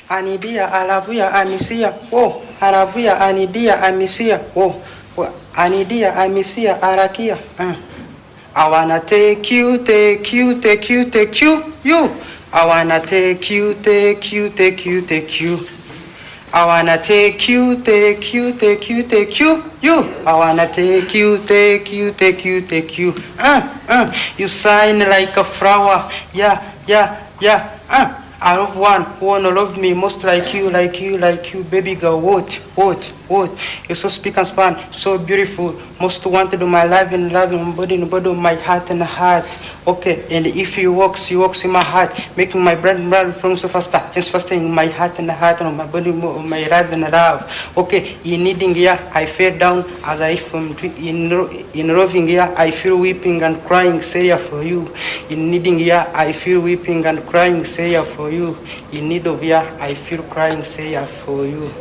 Anidia, alavuya, amisia, oh, alavuya, anidia, amisia, oh, anidia, amisia, arakia, I wanna take you, take you, take you, take you, you. I wanna take you, take you, take you, take you. I wanna take you, take you, take you, take you, you. I wanna take you, take you, take you, take you. You shine like a flower, yeah, yeah, yeah. I love one who wanna love me most like you, like you, like you, baby girl. What? You're so speak and span, so beautiful, most wanted of my life and love in my body of my heart and heart. Okay, and if you walks in my heart, making my blood flowing so faster, it's faster in my heart and heart and my body, my life and love. Okay, in needing here, I fell down as I from in roving here, I feel weeping and crying, say for you. In needing here, I feel weeping and crying, say for you. In need of here, I feel crying, say for you.